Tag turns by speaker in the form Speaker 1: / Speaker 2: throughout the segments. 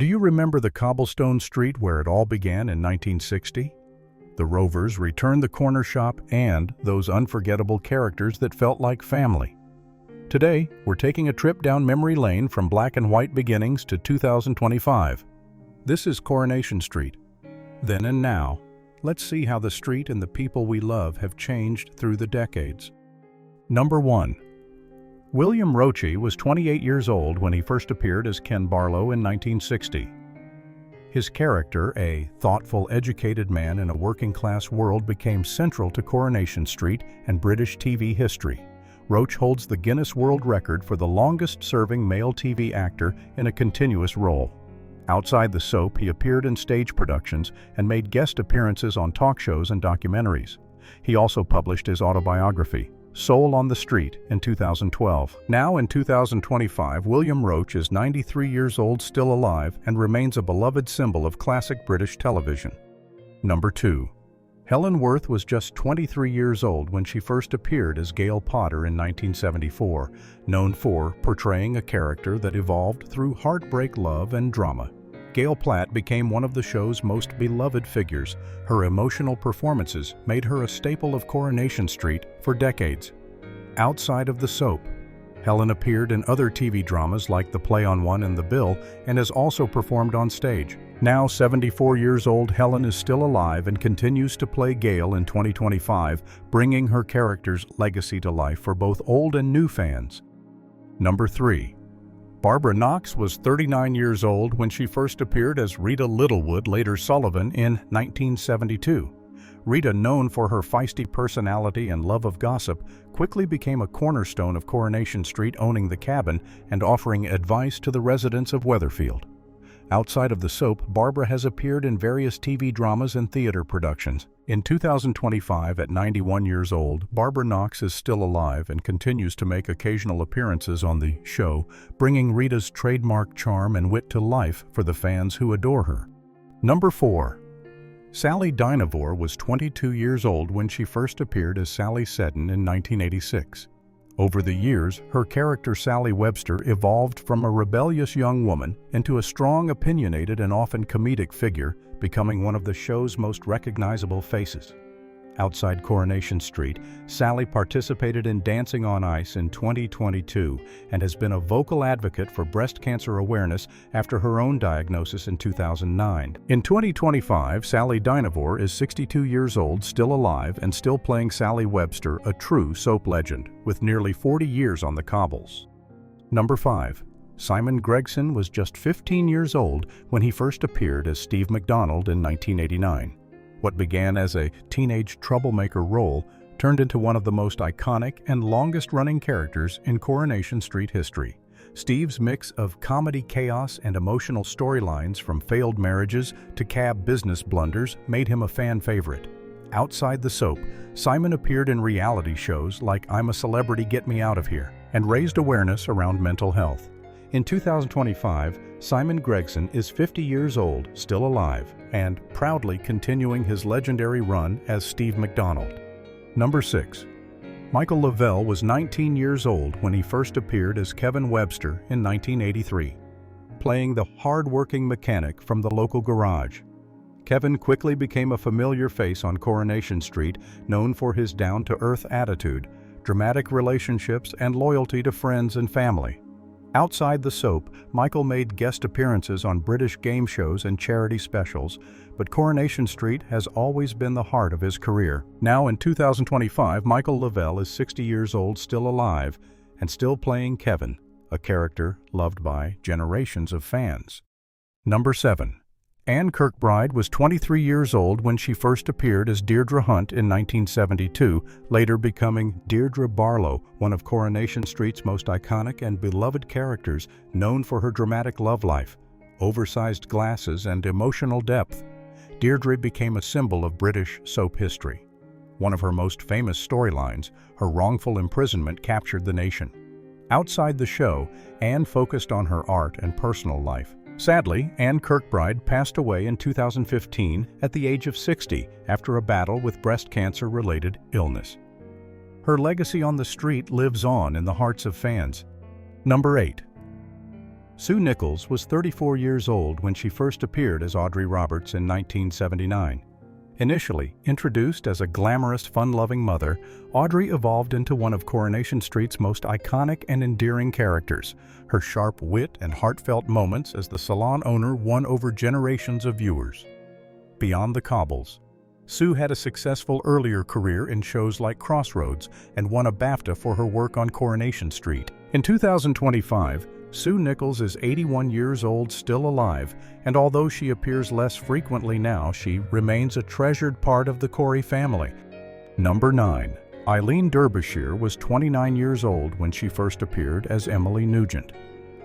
Speaker 1: Do you remember the cobblestone street where it all began in 1960? The Rovers returned the corner shop and those unforgettable characters that felt like family. Today, we're taking a trip down memory lane from black and white beginnings to 2025. This is Coronation Street. Then and now, let's see how the street and the people we love have changed through the decades. Number 1. William Roache was 28 years old when he first appeared as Ken Barlow in 1960. His character, a thoughtful, educated man in a working-class world, became central to Coronation Street and British TV history. Roache holds the Guinness World Record for the longest-serving male TV actor in a continuous role. Outside the soap, he appeared in stage productions and made guest appearances on talk shows and documentaries. He also published his autobiography, Soul on the Street, in 2012. Now in 2025, William Roache is 93 years old, still alive, and remains a beloved symbol of classic British television. Number 2. Helen Worth was just 23 years old when she first appeared as Gail Potter in 1974, known for portraying a character that evolved through heartbreak, love, and drama. Gail Platt became one of the show's most beloved figures. Her emotional performances made her a staple of Coronation Street for decades. Outside of the soap, Helen appeared in other TV dramas like The Play on One and The Bill, and has also performed on stage. Now 74 years old, Helen is still alive and continues to play Gail in 2025, bringing her character's legacy to life for both old and new fans. Number 3. Barbara Knox was 39 years old when she first appeared as Rita Littlewood, later Sullivan, in 1972. Rita, known for her feisty personality and love of gossip, quickly became a cornerstone of Coronation Street, owning the cabin and offering advice to the residents of Weatherfield. Outside of the soap, Barbara has appeared in various TV dramas and theater productions. In 2025, at 91 years old, Barbara Knox is still alive and continues to make occasional appearances on the show, bringing Rita's trademark charm and wit to life for the fans who adore her. Number 4. Sally Dynevor was 22 years old when she first appeared as Sally Seddon in 1986. Over the years, her character Sally Webster evolved from a rebellious young woman into a strong, opinionated, and often comedic figure, becoming one of the show's most recognizable faces. Outside Coronation Street, Sally participated in Dancing on Ice in 2022 and has been a vocal advocate for breast cancer awareness after her own diagnosis in 2009. In 2025, Sally Dynevor is 62 years old, still alive, and still playing Sally Webster, a true soap legend, with nearly 40 years on the cobbles. Number 5. Simon Gregson was just 15 years old when he first appeared as Steve McDonald in 1989. What began as a teenage troublemaker role turned into one of the most iconic and longest-running characters in Coronation Street history. Steve's mix of comedy chaos and emotional storylines, from failed marriages to cab business blunders, made him a fan favorite. Outside the soap, Simon appeared in reality shows like I'm a Celebrity, Get Me Out of Here, and raised awareness around mental health. In 2025, Simon Gregson is 50 years old, still alive, and proudly continuing his legendary run as Steve McDonald. Number 6. Michael Lavelle was 19 years old when he first appeared as Kevin Webster in 1983, playing the hard-working mechanic from the local garage. Kevin quickly became a familiar face on Coronation Street, known for his down-to-earth attitude, dramatic relationships, and loyalty to friends and family. Outside the soap, Michael made guest appearances on British game shows and charity specials, but Coronation Street has always been the heart of his career. Now in 2025, Michael Lavelle is 60 years old, still alive, and still playing Kevin, a character loved by generations of fans. Number 7. Anne Kirkbride was 23 years old when she first appeared as Deirdre Hunt in 1972, later becoming Deirdre Barlow, one of Coronation Street's most iconic and beloved characters, known for her dramatic love life, oversized glasses, and emotional depth. Deirdre became a symbol of British soap history. One of her most famous storylines, her wrongful imprisonment, captured the nation. Outside the show, Anne focused on her art and personal life. Sadly, Anne Kirkbride passed away in 2015 at the age of 60 after a battle with breast cancer-related illness. Her legacy on the street lives on in the hearts of fans. Number 8. Sue Nicholls was 34 years old when she first appeared as Audrey Roberts in 1979. Initially introduced as a glamorous, fun-loving mother, Audrey evolved into one of Coronation Street's most iconic and endearing characters. Her sharp wit and heartfelt moments as the salon owner won over generations of viewers. Beyond the cobbles, Sue had a successful earlier career in shows like Crossroads and won a BAFTA for her work on Coronation Street. In 2025, Sue Nicholls is 81 years old, still alive, and although she appears less frequently now, she remains a treasured part of the Corey family. Number 9. Eileen Derbyshire was 29 years old when she first appeared as Emily Nugent.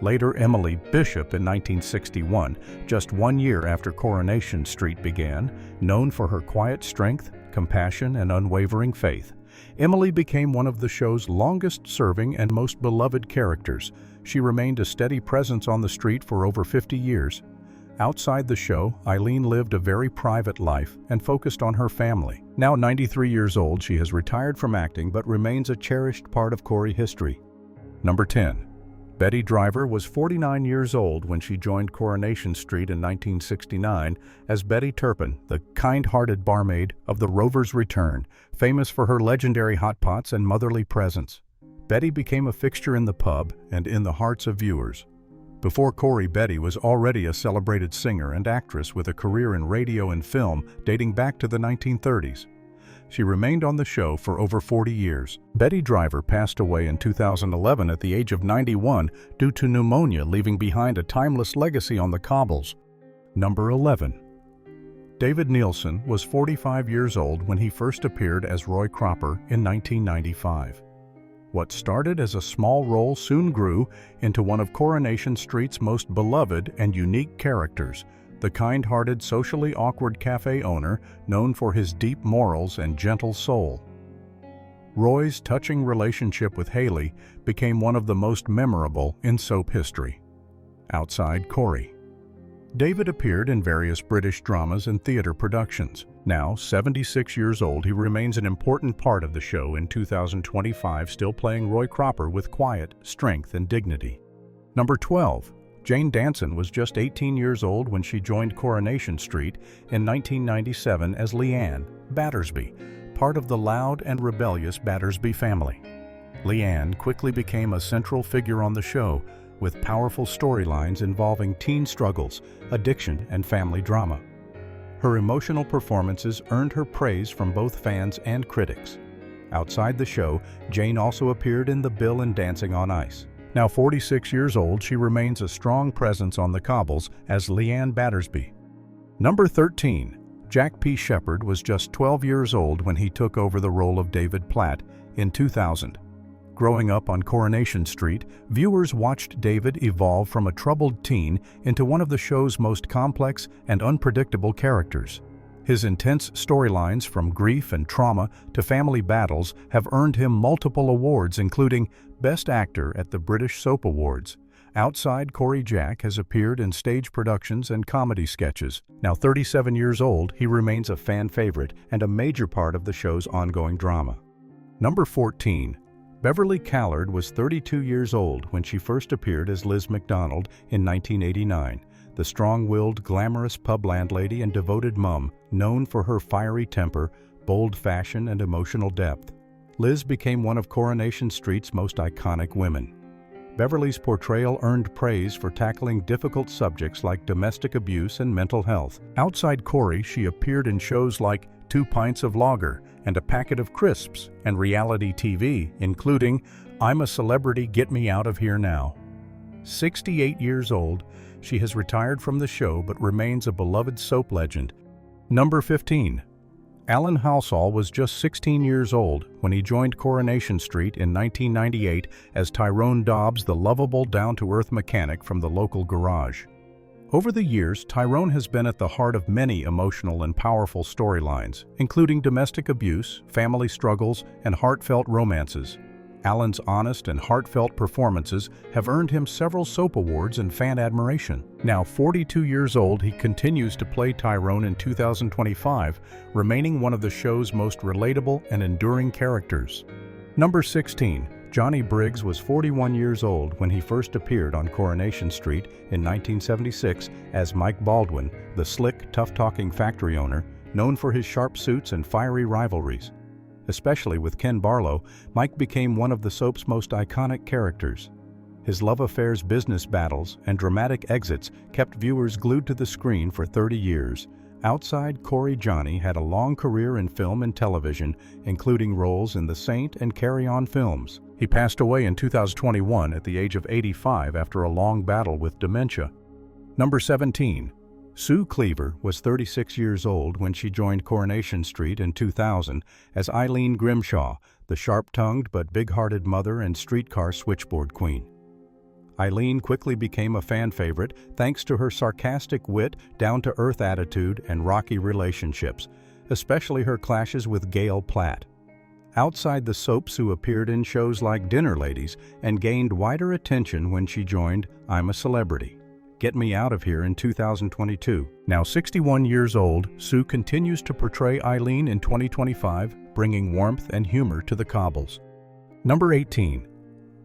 Speaker 1: Later Emily Bishop in 1961, just 1 year after Coronation Street began, known for her quiet strength, compassion, and unwavering faith. Emily became one of the show's longest-serving and most beloved characters. She remained a steady presence on the street for over 50 years. Outside the show, Eileen lived a very private life and focused on her family. Now 93 years old, she has retired from acting but remains a cherished part of Corey history. Number 10. Betty Driver was 49 years old when she joined Coronation Street in 1969 as Betty Turpin, the kind-hearted barmaid of The Rover's Return, famous for her legendary hot pots and motherly presence. Betty became a fixture in the pub and in the hearts of viewers. Before Corey, Betty was already a celebrated singer and actress with a career in radio and film dating back to the 1930s. She remained on the show for over 40 years. Betty Driver passed away in 2011 at the age of 91 due to pneumonia, leaving behind a timeless legacy on the cobbles. Number 11. David Neilson was 45 years old when he first appeared as Roy Cropper in 1995. What started as a small role soon grew into one of Coronation Street's most beloved and unique characters, the kind-hearted, socially awkward cafe owner known for his deep morals and gentle soul. Roy's touching relationship with Haley became one of the most memorable in soap history. Outside Corey, David appeared in various British dramas and theatre productions. Now 76 years old, he remains an important part of the show in 2025, still playing Roy Cropper with quiet strength and dignity. Number 12. Jane Danson was just 18 years old when she joined Coronation Street in 1997 as Leanne Battersby, part of the loud and rebellious Battersby family. Leanne quickly became a central figure on the show, with powerful storylines involving teen struggles, addiction, and family drama. Her emotional performances earned her praise from both fans and critics. Outside the show, Jane also appeared in The Bill and Dancing on Ice. Now 46 years old, she remains a strong presence on the cobbles as Leanne Battersby. Number 13. Jack P. Shepherd was just 12 years old when he took over the role of David Platt in 2000. Growing up on Coronation Street, viewers watched David evolve from a troubled teen into one of the show's most complex and unpredictable characters. His intense storylines, from grief and trauma to family battles, have earned him multiple awards, including Best Actor at the British Soap Awards. Outside Corey, Jack has appeared in stage productions and comedy sketches. Now 37 years old, he remains a fan favorite and a major part of the show's ongoing drama. Number 14. Beverley Callard was 32 years old when she first appeared as Liz McDonald in 1989, the strong-willed, glamorous pub landlady and devoted mum, known for her fiery temper, bold fashion, and emotional depth. Liz became one of Coronation Street's most iconic women. Beverley's portrayal earned praise for tackling difficult subjects like domestic abuse and mental health. Outside Corey, she appeared in shows like 2 Pints of Lager and A Packet of Crisps, and reality TV, including I'm a Celebrity, Get Me Out of Here Now. 68 years old, she has retired from the show but remains a beloved soap legend. Number 15. Alan Halsall was just 16 years old when he joined Coronation Street in 1998 as Tyrone Dobbs, the lovable, down-to-earth mechanic from the local garage. Over the years, Tyrone has been at the heart of many emotional and powerful storylines, including domestic abuse, family struggles, and heartfelt romances. Alan's honest and heartfelt performances have earned him several soap awards and fan admiration. Now 42 years old, he continues to play Tyrone in 2025, remaining one of the show's most relatable and enduring characters. Number 16. Johnny Briggs was 41 years old when he first appeared on Coronation Street in 1976 as Mike Baldwin, the slick, tough-talking factory owner, known for his sharp suits and fiery rivalries. Especially with Ken Barlow, Mike became one of the soap's most iconic characters. His love affairs, business battles, and dramatic exits kept viewers glued to the screen for 30 years. Outside Corey, Johnny had a long career in film and television, including roles in The Saint and Carry On films. He passed away in 2021 at the age of 85 after a long battle with dementia. Number 17. Sue Cleaver was 36 years old when she joined Coronation Street in 2000 as Eileen Grimshaw, the sharp-tongued but big-hearted mother and streetcar switchboard queen. Eileen quickly became a fan favorite thanks to her sarcastic wit, down-to-earth attitude, and rocky relationships, especially her clashes with Gail Platt. Outside the soap, Sue appeared in shows like Dinner Ladies and gained wider attention when she joined I'm a Celebrity, Get Me Out of Here in 2022. Now 61 years old, Sue continues to portray Eileen in 2025, bringing warmth and humor to the cobbles. Number 18.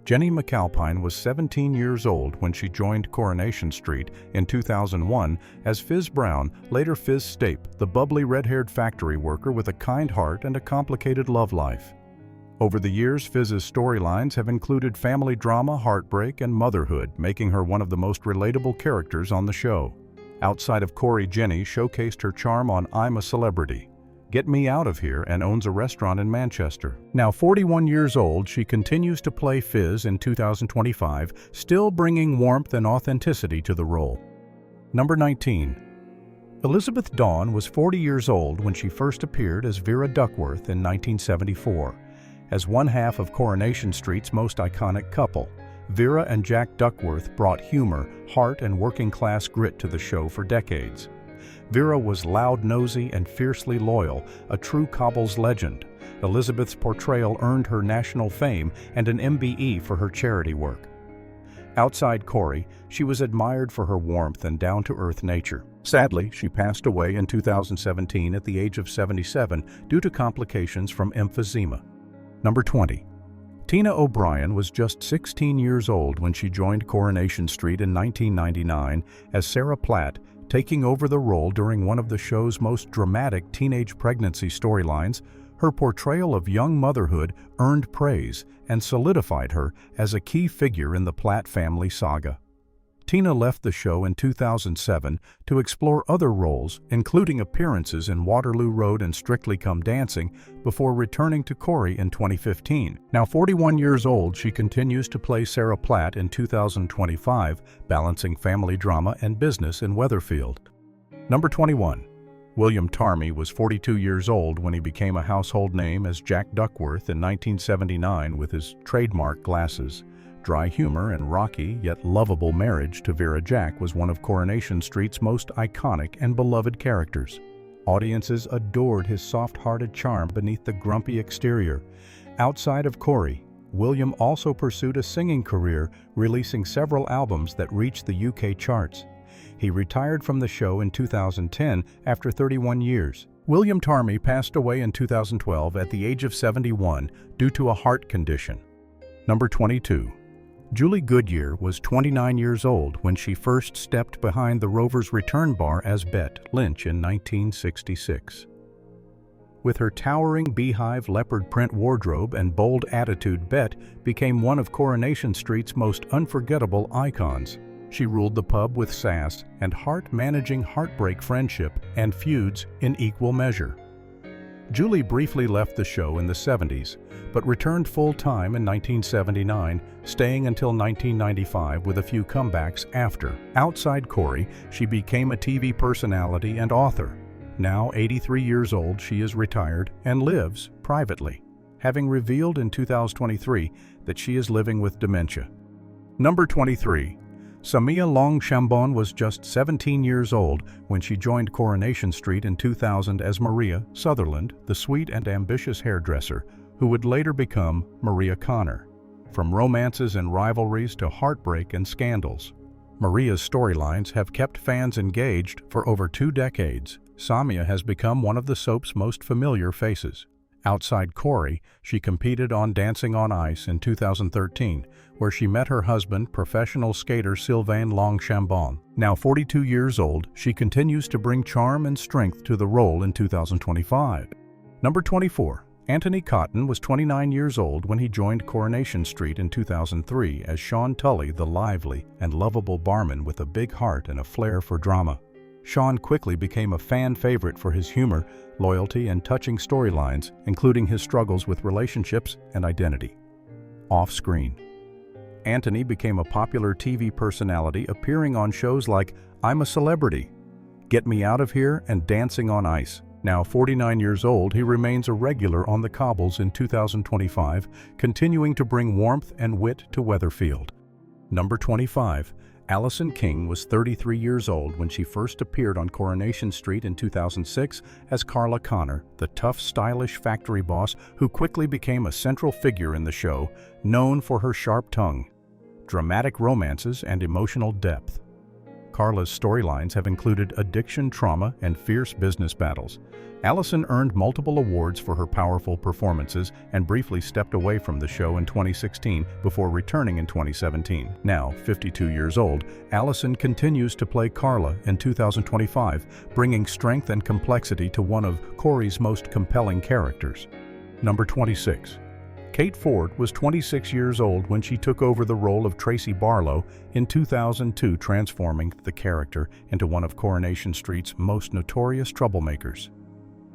Speaker 1: Jennie McAlpine was 17 years old when she joined Coronation Street in 2001 as Fizz Brown, later Fizz Stape, the bubbly red-haired factory worker with a kind heart and a complicated love life. Over the years, Fizz's storylines have included family drama, heartbreak, and motherhood, making her one of the most relatable characters on the show. Outside of Corey, Jennie showcased her charm on I'm a Celebrity, Get Me Out of Here, and owns a restaurant in Manchester. Now 41 years old, she continues to play Fizz in 2025, still bringing warmth and authenticity to the role. Number 19. Elizabeth Dawn was 40 years old when she first appeared as Vera Duckworth in 1974. As one half of Coronation Street's most iconic couple, Vera and Jack Duckworth brought humor, heart, and working-class grit to the show for decades. Vera was loud-nosy and fiercely loyal, a true Cobbles legend. Elizabeth's portrayal earned her national fame and an MBE for her charity work. Outside Corey, she was admired for her warmth and down-to-earth nature. Sadly, she passed away in 2017 at the age of 77 due to complications from emphysema. Number 20. Tina O'Brien was just 16 years old when she joined Coronation Street in 1999 as Sarah Platt, taking over the role during one of the show's most dramatic teenage pregnancy storylines. Her portrayal of young motherhood earned praise and solidified her as a key figure in the Platt family saga. Tina left the show in 2007 to explore other roles, including appearances in Waterloo Road and Strictly Come Dancing, before returning to Corey in 2015. Now 41 years old, she continues to play Sarah Platt in 2025, balancing family drama and business in Weatherfield. Number 21. William Tarmey was 42 years old when he became a household name as Jack Duckworth in 1979 with his trademark glasses. Dry humor and rocky yet lovable marriage to Vera Jack was one of Coronation Street's most iconic and beloved characters. Audiences adored his soft-hearted charm beneath the grumpy exterior. Outside of Corey, William also pursued a singing career, releasing several albums that reached the UK charts. He retired from the show in 2010 after 31 years. William Tarmey passed away in 2012 at the age of 71 due to a heart condition. Number 22. Julie Goodyear was 29 years old when she first stepped behind the Rover's return bar as Bet Lynch in 1966. With her towering beehive leopard print wardrobe and bold attitude, Bet became one of Coronation Street's most unforgettable icons. She ruled the pub with sass and heart, managing heartbreak, friendship, and feuds in equal measure. Julie briefly left the show in the 70s, but returned full-time in 1979, staying until 1995 with a few comebacks after. Outside Corey, she became a TV personality and author. Now 83 years old, she is retired and lives privately, having revealed in 2023 that she is living with dementia. Number 23. Samia Longchambon was just 17 years old when she joined Coronation Street in 2000 as Maria Sutherland, the sweet and ambitious hairdresser, who would later become Maria Connor. From romances and rivalries to heartbreak and scandals, Maria's storylines have kept fans engaged for over 2 decades. Samia has become one of the soap's most familiar faces. Outside Corrie, she competed on Dancing on Ice in 2013, where she met her husband, professional skater Sylvain Longchambon. Now 42 years old, she continues to bring charm and strength to the role in 2025. Number 24. Antony Cotton was 29 years old when he joined Coronation Street in 2003 as Sean Tully, the lively and lovable barman with a big heart and a flair for drama. Sean quickly became a fan favorite for his humor, loyalty, and touching storylines, including his struggles with relationships and identity. Off-screen, Antony became a popular TV personality, appearing on shows like I'm a Celebrity, Get Me Out of Here, and Dancing on Ice. Now 49 years old, he remains a regular on the cobbles in 2025, continuing to bring warmth and wit to Weatherfield. Number 25. Alison King was 33 years old when she first appeared on Coronation Street in 2006 as Carla Connor, the tough, stylish factory boss who quickly became a central figure in the show, known for her sharp tongue, dramatic romances, and emotional depth. Carla's storylines have included addiction, trauma, and fierce business battles. Alison earned multiple awards for her powerful performances and briefly stepped away from the show in 2016 before returning in 2017. Now, 52 years old, Alison continues to play Carla in 2025, bringing strength and complexity to one of Corrie's most compelling characters. Number 26. Kate Ford was 26 years old when she took over the role of Tracy Barlow in 2002, transforming the character into one of Coronation Street's most notorious troublemakers.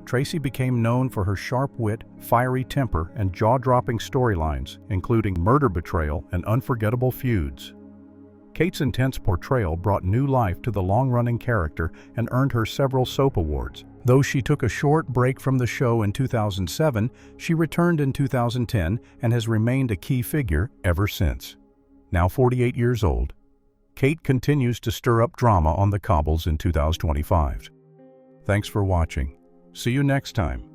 Speaker 1: Tracy became known for her sharp wit, fiery temper, and jaw-dropping storylines, including murder betrayal and unforgettable feuds. Kate's intense portrayal brought new life to the long-running character and earned her several soap awards. Though she took a short break from the show in 2007, she returned in 2010 and has remained a key figure ever since. Now 48 years old, Kate continues to stir up drama on the cobbles in 2025. Thanks for watching. See you next time.